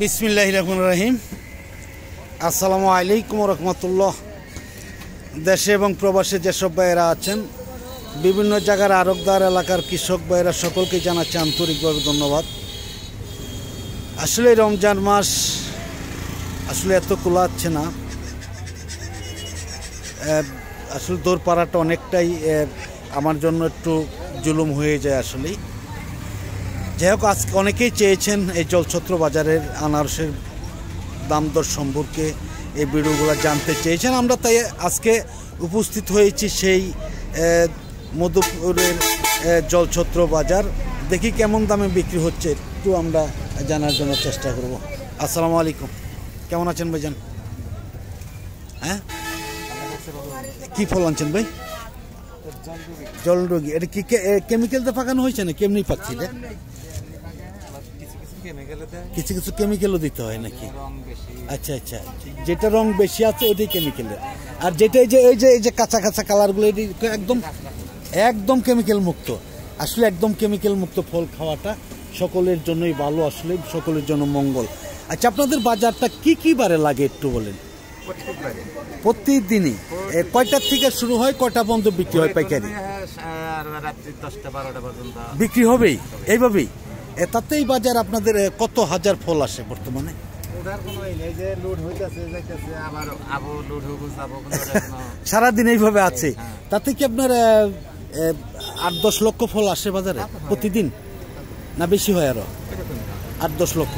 বিসমিল্লাহির রহমানির রহিম। আসসালামু আলাইকুম রহমতুল্লাহ। দেশে এবং প্রবাসে যেসব ভাইয়েরা আছেন, বিভিন্ন জায়গার আরবদার এলাকার কৃষক ভাইয়েরা সকলকে জানাচ্ছি আন্তরিকভাবে ধন্যবাদ। আসলে রমজান মাস আসলে এত কুলাচ্ছে না, আসলে দৌড় পাড়াটা অনেকটাই আমার জন্য একটু জুলুম হয়ে যায় আসলেই। যাই হোক, আজকে অনেকেই চেয়েছেন এই জলছত্র বাজারের আনারসের দাম দর সম্পর্কে এই ভিডিওগুলো জানতে চেয়েছেন। আমরা তাই আজকে উপস্থিত হয়েছি সেই মধুপুরের জলছত্র বাজার। দেখি কেমন দামে বিক্রি হচ্ছে, একটু আমরা জানার জন্য চেষ্টা করব। আসসালামু আলাইকুম, কেমন আছেন ভাইজান? হ্যাঁ, কি ফল আনছেন ভাই? জলডুগি। এটা কি কেমিক্যাল দিয়ে পাকানো হয়েছে না কেমনি পাচ্ছি? কিছু কিছু কেমিক্যালও দিতে হয় নাকি? আচ্ছা আচ্ছা, যেটা রং বেশি আছে ওইটাই কেমিক্যালের, আর যেটা এই যে কাঁচা কাঁচা কালারগুলো এটি একদম একদম কেমিক্যাল মুক্ত। আসলে একদম কেমিক্যাল মুক্ত ফল খাওয়াটা সকলের জন্যই ভালো, আসলে সকলের জন্য মঙ্গল। আচ্ছা, আপনাদের বাজারটা কি কি বারে লাগে একটু বলেন? প্রতিদিনই কয়টার থেকে শুরু হয়, কয়টা পর্যন্ত বিক্রি হয় পাইকারি? বিক্রি হবেই এইভাবেই। তাতে এই বাজার আপনাদের কত হাজার ফল আসে বর্তমানে? সারাদিন এইভাবে আছে। তাতে কি আপনার 8-10 লক্ষ ফল আসে বাজারে প্রতিদিন, না বেশি হয় আরো? 8-10 লক্ষ।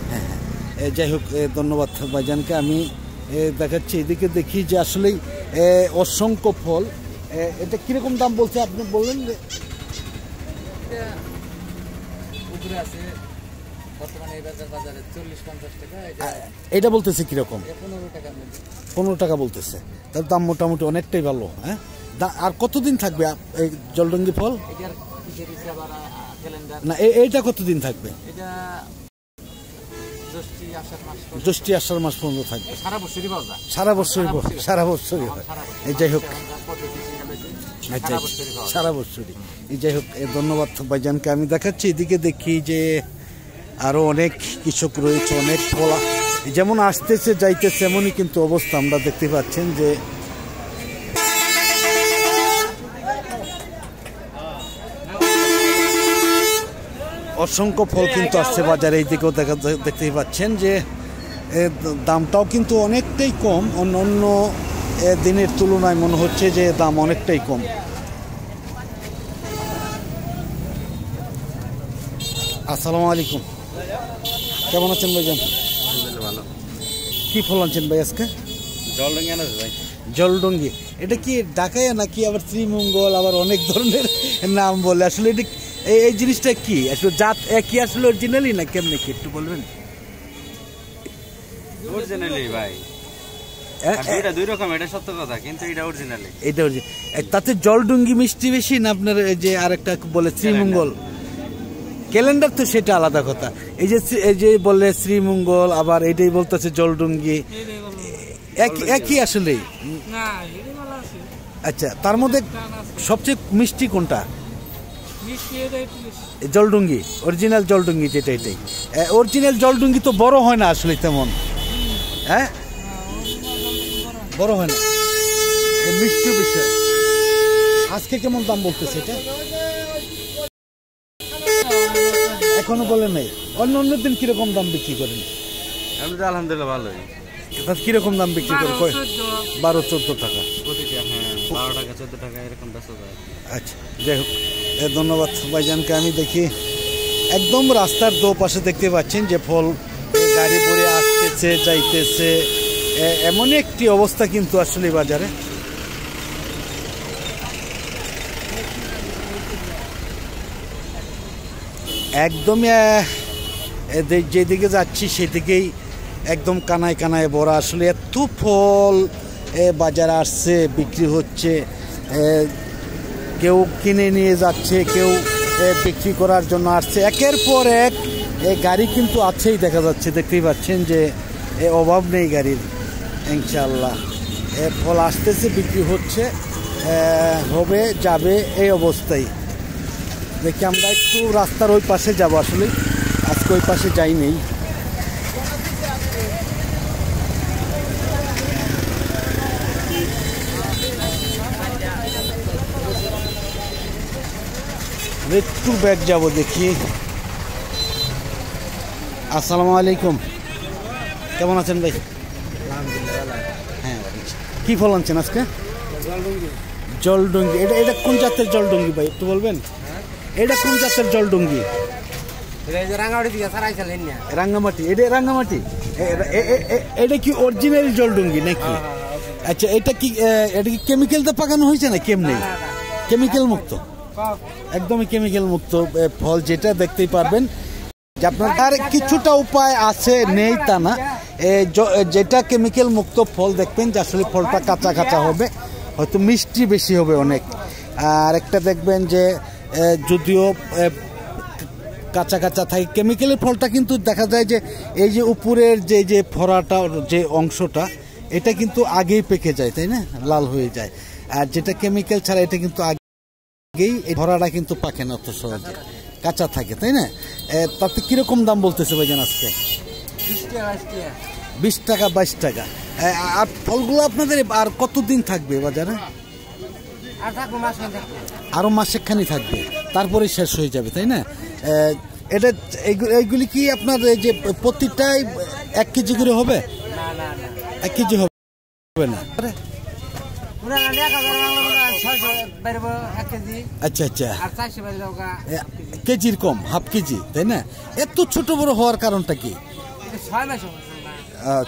হ্যাঁ হ্যাঁ, যাই হোক, ধন্যবাদ ভাইজানকে। আমি দেখাচ্ছি, এদিকে দেখি যে আসলেই অসংখ্য ফল। এটা কিরকম দাম বলছে আপনি বললেন? এটা বলতেছে কিরকম? 15 টাকা বলতেছে। তার দাম মোটামুটি অনেকটাই ভালো। হ্যাঁ, আর কতদিন থাকবে এই জলডঙ্গি ফল? না, এইটা কতদিন থাকবে? জ্যৈষ্ঠ আষাঢ় মাস পর্যন্ত থাকবে। সারা বছরই হয়। যাই হোক, আচ্ছা, সারা বছরই। যাই হোক, ধন্যবাদ ভাইজানকে। আমি দেখাচ্ছি, এদিকে দেখি যে আরো অনেক কৃষক রয়েছে, অনেক ফল যেমন আসতেছে যাইতেছে এমনই কিন্তু অবস্থা আমরা দেখতে পাচ্ছেন যে অসংখ্য ফল কিন্তু আসছে বাজারে। এই দিকেও দেখতেই পাচ্ছেন যে দামটাও কিন্তু অনেকটাই কম, অন্য দিনের তুলনায় মনে হচ্ছে যে দাম অনেকটাই কম। আসসালামু আলাইকুম, কেমন আছেন ভাইজান? ভালো। কি ফল আনছেন ভাই আজকে? জলডঙ্গি আনারস ভাই। জলডঙ্গি, এটা কি ঢাকায় নাকি আবার শ্রীমঙ্গল, আবার অনেক ধরনের নাম বলে। আসলে এটা এই জিনিসটা কি আসলে জাত একই আসলে অরিজিনালি না কেমনে কি একটু বলবেন? অরিজিনালি ভাই, এটা দুই রকম, এটা সত্য কথা, কিন্তু এটা অরিজিনালি। এটা তাতে জলডঙ্গি মিষ্টি বেশি না আপনার যে আরেকটা বলে শ্রীমঙ্গল? ক্যালেন্ডার তো সেটা আলাদা কথা। এই যে বলে শ্রীমঙ্গল, আবার এটাই বলতেছে জলডঙ্গি, একই আসলে। আচ্ছা, তার মধ্যে সবচেয়ে মিষ্টি কোনটা? জলডঙ্গি, অরিজিনাল জলডঙ্গি যেটা, এটাই অরিজিনাল জলডঙ্গি। তো বড় হয় না আসলে তেমন, হ্যাঁ বড় হয় না, মিষ্টি বিষয়। আজকে কেমন দাম বলতেছে এটা? এখনো বলে নাই। অন্য দিন কিরকম দাম বিক্রি করেন? আলহামদুলিল্লাহ ভালোই। কিরকম দাম বিক্রি করে? 12-14 টাকা। 12 টাকা 14 টাকা এরকম বেচা যায়। আচ্ছা, যাই হোক, ধন্যবাদ ভাইজানকে। আমি দেখি একদম রাস্তার দোপাশে দেখতে পাচ্ছেন যে ফল গাড়ি পরে আসতেছে যাইতেছে, এমনই একটি অবস্থা কিন্তু আসলে বাজারে। একদমই যেদিকে যাচ্ছি সেদিকেই একদম কানায় কানায় ভরা। আসলে এত ফল বাজারে আসছে, বিক্রি হচ্ছে, কেউ কিনে নিয়ে যাচ্ছে, কেউ বিক্রি করার জন্য আসছে। একের পর এক গাড়ি কিন্তু আছেই, দেখা যাচ্ছে, দেখতেই পাচ্ছেন যে অভাব নেই গাড়ির। ইনশাআল্লাহ ফল আসতেছে, বিক্রি হচ্ছে, হবে যাবে এই অবস্থায়। দেখি আমরা একটু রাস্তার ওই পাশে যাব আসলে। আজকে ওই পাশে যাই নেই। একটু ব্যাগ যাব দেখি। আসসালামু আলাইকুম, কেমন আছেন ভাই? হ্যাঁ, কি ফল আনছেন আজকে? জলডুঙ্গি। এটা কোন জাতের জলডুঙ্গি ভাই একটু বলবেন? এটা কোন জাতের জলডুঙ্গি? রাঙ্গামাটি। এটা রাঙ্গামাটি। এটা কি অরিজিনাল জলডুঙ্গি নাকি? আচ্ছা, এটা কি কেমিক্যাল দিয়ে পাকানো হয়েছে না কেমনি? কেমিক্যাল মুক্ত, একদমই কেমিক্যাল মুক্ত ফল, যেটা দেখতেই পারবেন যে আপনার আর কিছুটা উপায় আছে নেই তা না। যেটা কেমিক্যাল মুক্ত ফল দেখবেন যে আসলে ফলটা কাঁচা কাঁচা হবে, হয়তো মিষ্টি বেশি হবে অনেক। আর একটা দেখবেন যে যদিও কাঁচা কাঁচা থাকে, কেমিক্যালের ফলটা কিন্তু দেখা যায় যে এই যে উপরের যে ফড়াটা, যে অংশটা, এটা কিন্তু আগেই পেকে যায়, তাই না, লাল হয়ে যায়। আর যেটা কেমিক্যাল ছাড়া এটা কিন্তু আগেই এই ফড়াটা কিন্তু পাকে না অত সহজে, কাঁচা থাকে, তাই না? তাতে কিরকম দাম বলতেছে ভাইজান আজকে? 20 টাকা 22 টাকা। আর ফলগুলো আপনাদের আর কতদিন থাকবে বাজারে? আরো মাসেখানি থাকবে, তারপরে শেষ হয়ে যাবে, তাই না? এটা এইগুলি কি আপনার এই যে প্রতিটাই 1 কেজি করে হবে? 1 কেজি হবে না? আচ্ছা আচ্ছা, কেজির কম, হাফ কেজি, তাই না? এত ছোট বড় হওয়ার কারণটা কি?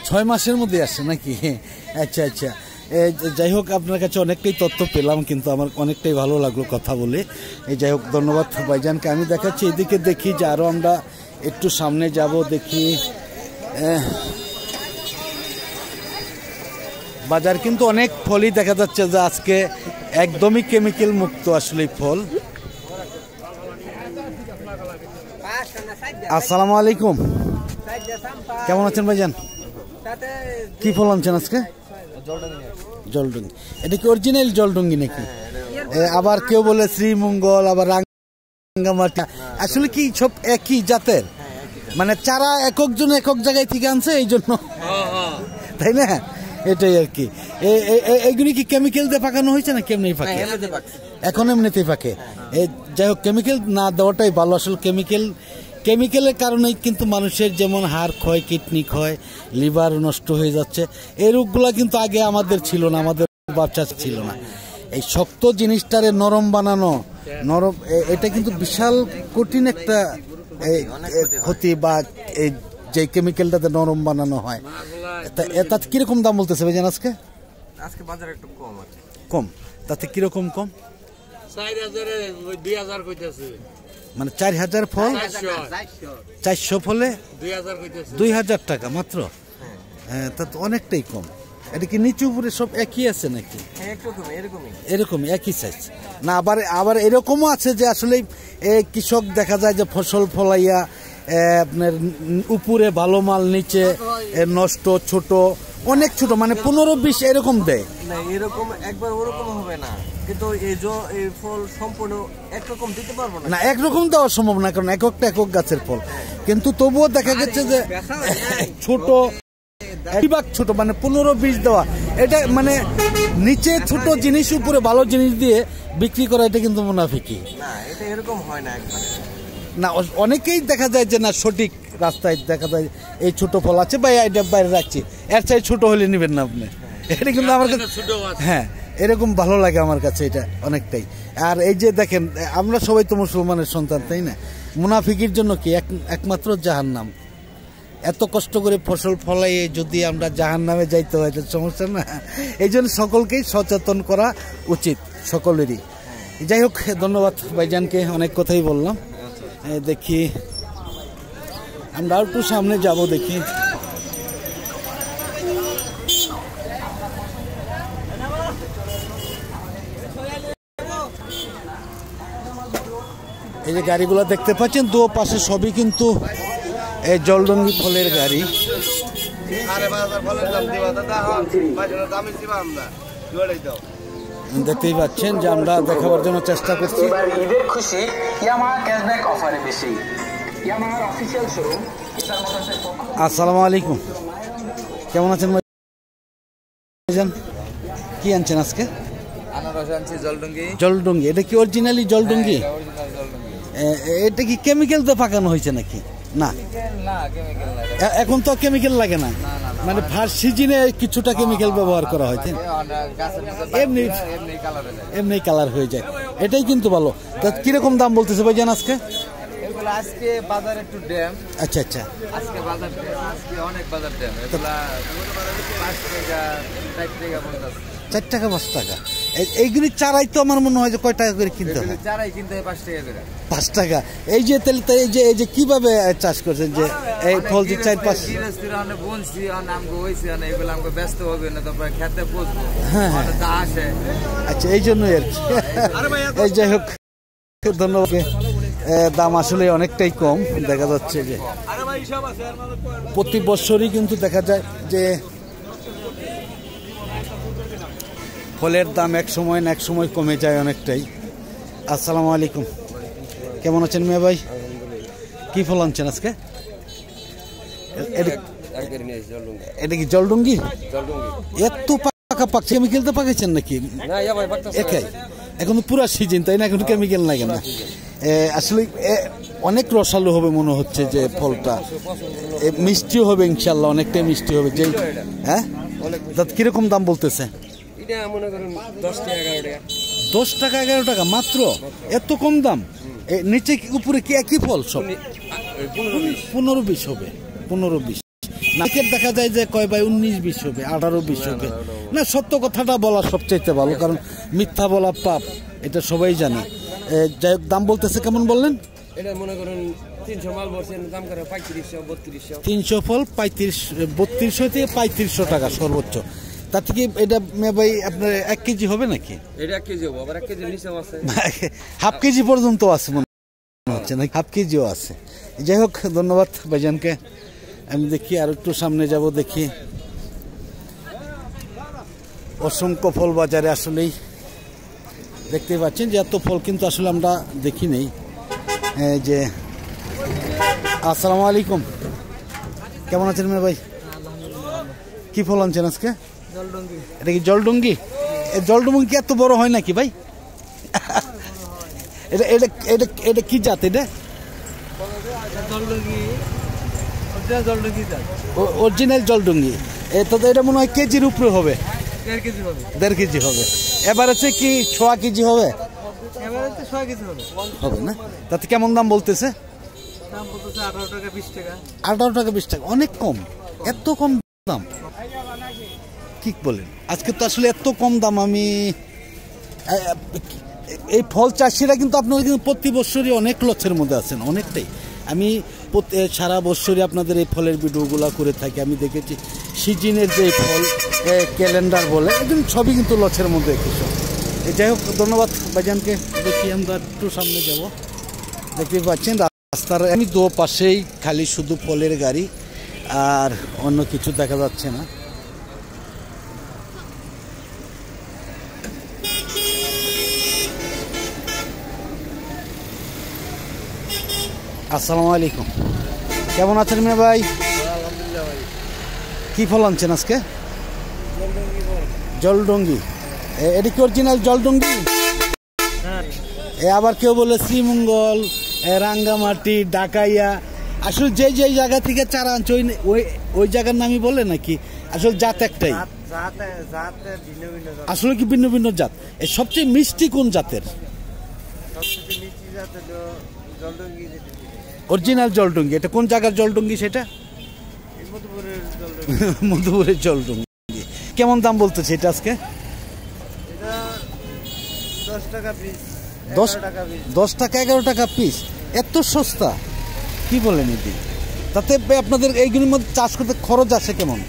6 মাসের মধ্যে আসে নাকি? আচ্ছা আচ্ছা, যাই হোক, আপনার কাছে অনেকটাই তথ্য পেলাম, কিন্তু আমার অনেকটাই ভালো লাগলো কথা বলে। যাই হোক, ধন্যবাদ ভাইজানকে। আমি দেখাচ্ছি এদিকে, দেখি যে আরও আমরা একটু সামনে যাব, দেখি। বাজার কিন্তু অনেক ফলই দেখা যাচ্ছে যে আজকে একদমই কেমিক্যাল মুক্ত আসলে ফল। আসসালামু আলাইকুম, কেমন আছেন ভাইজান? কি ফল আনছেন আজকে? জলডুঙ্গি। এটা কি অরিজিনাল জলডুঙ্গি নাকি? আবার কেউ বলে শ্রীমঙ্গল, আবার রাঙ্গামাটি। আসলে কি সব একই জাতের? মানে চারা একক জন একক জায়গায় থেকে আনছে এই জন্য, তাই না? এটাই আর কি। এইগুলি কি কেমিক্যাল দিয়ে পাকানো হয়েছে না কেমনি পাকে? এখন এমনিতেই পাকে। যাই হোক, কেমিক্যাল না দেওয়াটাই ভালো। আসলে কেমিক্যালের কারণেই কিন্তু মানুষের যেমন হাড় ক্ষয়, কিডনি ক্ষয়, লিভার নষ্ট হয়ে যাচ্ছে। এই রোগগুলা কিন্তু আগে আমাদের ছিল না, আমাদের বাচ্চা ছিল না। এই শক্ত জিনিসটারে নরম বানানো, এটা কিন্তু বিশাল কঠিন একটা ক্ষতি, বা এই যে কেমিক্যালটাতে নরম বানানো হয়। তাতে কিরকম দাম বলতেছে ভাইজান আজকে? আজকে বাজার একটু কম আছে। কম? তাতে কিরকম কম? 4000 কইতাছে। মানে 4000 ফল, 400 ফলে 2000 টাকা মাত্র? হ্যাঁ, তা তো অনেকটাই কম। এটা কি নিচু উপরে সব একই আছে নাকি? এরকমই একই সাইজ না? আবার এরকমও আছে যে আসলে কৃষক দেখা যায় যে ফসল ফলাইয়া আপনার উপরে ভালো মাল, নিচে নষ্ট, ছোট, অনেক ছোট, মানে 15-20 এরকম দেয়। এরকম একবার ওরকম হবে না, কিন্তু এই ফল সম্পূর্ণ একরকম দিতে পারবো না। একরকম দেওয়া সম্ভব না, কারণ একটা একক গাছের ফল। কিন্তু তবুও দেখা গেছে যে ছোট, ছোট মানে 15-20 দেওয়া, এটা মানে নিচে ছোট জিনিস উপরে ভালো জিনিস দিয়ে বিক্রি করা, এটা কিন্তু মুনাফিকি না। এটা এরকম হয় না একবার না। অনেকেই দেখা যায় যে না, সঠিক রাস্তায় দেখা যায় এই ছোট ফল আছে ভাই, এটা বাইরে রাখছি, এর চাই ছোট হলে নেবেন না আপনি। এটা কিন্তু আমার কাছে, হ্যাঁ, এরকম ভালো লাগে আমার কাছে এটা অনেকটাই। আর এই যে দেখেন, আমরা সবাই তো মুসলমানের সন্তান, তাই না? মুনাফিকির জন্য কি একমাত্র জাহান্নাম। এত কষ্ট করে ফসল ফলাই যদি আমরা জাহান্নামে যাইতে হয়, তো সমস্যা না। এই জন্য সকলকেই সচেতন করা উচিত, সকলেরই। যাই হোক, ধন্যবাদ ভাইজানকে, অনেক কথাই বললাম। দেখি আমরা একটু সামনে যাব, দেখি। এই যে গাড়িগুলো দেখতে পাচ্ছেন, দু পাশে সবই কিন্তু এই জলডুঙ্গি ফলের গাড়ি। দেখতেই পাচ্ছেন যে আমরা দেখাবার জন্য চেষ্টা করছি। ঈদের খুশি ইয়ামাহা ক্যাশব্যাক অফারে বেশি। আসসালামু আলাইকুম, কেমন আছেন ভাইজান? কি আনছেন আজকে? আনারস আনছি জলডুঙ্গি। জলডুঙ্গি, এটা কি অরিজিনালি জলডুঙ্গি? এটা কি কেমিক্যাল তো পাকানো হয়েছে নাকি? না, এখন তো কেমিক্যাল লাগে না, মানে ফার্স্ট সিজনে কিছুটা কেমিক্যাল ব্যবহার করা হয়েছে, এমনি কালার হয়ে যায়। এটাই কিন্তু ভালো। তা কিরকম দাম বলতেছে ভাইজান আজকে? আজকে বাজার একটু ড্যাম। আচ্ছা আচ্ছা, আজকে বাজার আজকে অনেক বাজার ড্যাম। এগুলা 5 টাকা 4 টাকা 50। 4 টাকা 5 টাকা। এইগুলি চারাই তো আমার মনে হয় যে কয় টাকা করে কিনতে হয়? চারাই কিনতে হয় 5 টাকা করে। 5 টাকা। এই যে তাহলে এই যে কিভাবে চাষ করছেন যে এই ফল যে 4-5 বুনছি আমগো হইছে না, এগুলো আমগো ব্যস্ত হবে না, তারপর খেতে বসবো। হ্যাঁ হ্যাঁ, তা আসে। আচ্ছা, এই জন্যই আর কি। এই যাই হোক, ধন্যবাদ। দাম আসলে অনেকটাই কম দেখা যাচ্ছে যে প্রতি বছরই কিন্তু দেখা যায় যে ফলের দাম এক সময় না এক সময় কমে যায় অনেকটাই। আসসালামু আলাইকুম, কেমন আছেন মিয়া ভাই? কি ফল আনছেন আজকে? এটা কি জলডুঙ্গি? এত পাকা পাকছে, কেমিক্যাল তো পাকাইছেন নাকি? একাই এখন পুরো সিজন, তাই না? এখন কেমিক্যাল লাগে না। আসলে অনেক রসালো হবে মনে হচ্ছে যে ফলটা, মিষ্টিও হবে ইনশাল্লাহ, অনেকটাই মিষ্টি হবে। যে হ্যাঁ, কিরকম দাম বলতেছে? 10 টাকা 11 টাকা মাত্র, এত কম দাম? নিচে উপরে কি একই ফল সব? 15-20 হবে, 15-20। নাকের দেখা যায় যে কয় ভাই 19-20 হবে, 18-20 হবে। না, সত্য কথাটা বলা সবচেয়ে ভালো, কারণ মিথ্যা বলা পাপ, এটা সবাই জানে। যাই হোক, দাম বলতেছে কেমন বললেন? এটা মনে করেন 300 মাল বলছেন, দাম করে 3500 3200। 300 ফল 3200 থেকে 3500 টাকা সর্বোচ্চ। তার থেকে এটা ভাই আপনার 1 কেজি হবে নাকি? এটা 1 কেজি হবে, আবার 1 কেজির নিচেও আছে, হাফ কেজি পর্যন্ত আছে মনে হচ্ছে, নাকি হাফ কেজিও আছে। যাই হোক, ধন্যবাদ ভাইজানকে। আমি দেখি আর একটু সামনে যাব, দেখি অসংখ্য ফল বাজারে আসলেই দেখতে পাচ্ছেন যে এত ফল কিন্তু আসলে আমরা দেখি নেই। যে আসসালামু আলাইকুম, কেমন আছেন মেয়ে ভাই? কি ফল আনছেন আজকে? এটা কি জলডুঙ্গি? জলডুঙ্গি কি এত বড় হয় নাকি ভাই? এটা এটা এটা এটা কি জাত? এটা অরিজিনাল জলডুঙ্গি। এটা মনে হয় কেজির উপরে হবে, 1.5 কেজি হবে। এবার আছে কি 6 কেজি হবে? হবে না? তাতে কেমন দাম বলতেছে? 18 টাকা 20 টাকা, অনেক কম। এত কম দাম কি বলেন? আজকে তো আসলে এত কম দাম। আমি এই ফল চাষিরা কিন্তু আপনারা কিন্তু প্রতি বছরই অনেক লসের মধ্যে আছেন, অনেকটাই। আমি সারা বছরই আপনাদের এই ফলের ভিডিওগুলো করে থাকি। আমি দেখেছি সিজনের যে ফল ক্যালেন্ডার বলে, একদম সবই কিন্তু লসের মধ্যে কিছু। যাই হোক, ধন্যবাদ ভাইজানকে। দেখি আমরা একটু সামনে যাব, দেখতে পাচ্ছেন রাস্তার আমি দু পাশেই খালি শুধু ফলের গাড়ি, আর অন্য কিছু দেখা যাচ্ছে না। আসসালামু আলাইকুম, কেমন আছেন মেয়ে ভাই? কি ফল আনছেন আজকে? জলডুঙ্গি। এটা কি অরিজিনাল জলডুঙ্গি? আবার কেউ বলে শ্রীমঙ্গল, রাঙ্গামাটি, ডাকাইয়া। আসলে যে যে জায়গা থেকে চারা আনছে ওই জায়গার নামই বলে নাকি? আসলে জাত একটাই? আসলে কি ভিন্ন ভিন্ন জাত? সবচেয়ে মিষ্টি কোন জাতের? অরিজিনাল জলডুঙ্গি। এটা কোন জায়গার জলডুঙ্গি সেটা? মধুপুরের জলডুঙ্গি। কেমন দাম বলতেছে এটা আজকে? 10 টাকা পিস। 10 টাকা 11 টাকা পিস, এত সস্তা? কি বলেন এটি? তাতে আপনাদের এইগুলির মধ্যে চাষ করতে খরচ আছে কেমন?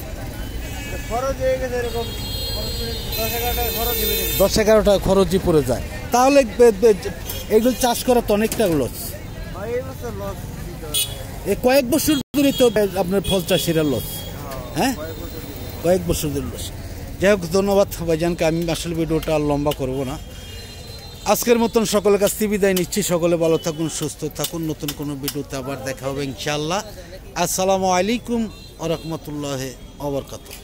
খরচ হয়ে গেছে এরকম 10-11 টাকা খরচই পড়ে যায়। তাহলে এইগুলো চাষ করা তো অনেকটা লস। কয়েক বছর ধরে তো আপনার ফল চাষিরা লস। হ্যাঁ, কয়েক বছর ধরে লস। যাই হোক, ধন্যবাদ ভাইজানকে। আমি আসলে ভিডিওটা আর লম্বা করবো না। আজকের মতন সকলের কাছ থেকে বিদায় নিচ্ছি। সকলে ভালো থাকুন, সুস্থ থাকুন। নতুন কোনো ভিডিওতে আবার দেখা হবে ইনশাআল্লাহ। আসসালামু আলাইকুম ওয়া রাহমাতুল্লাহি ওয়া বারাকাতুহু।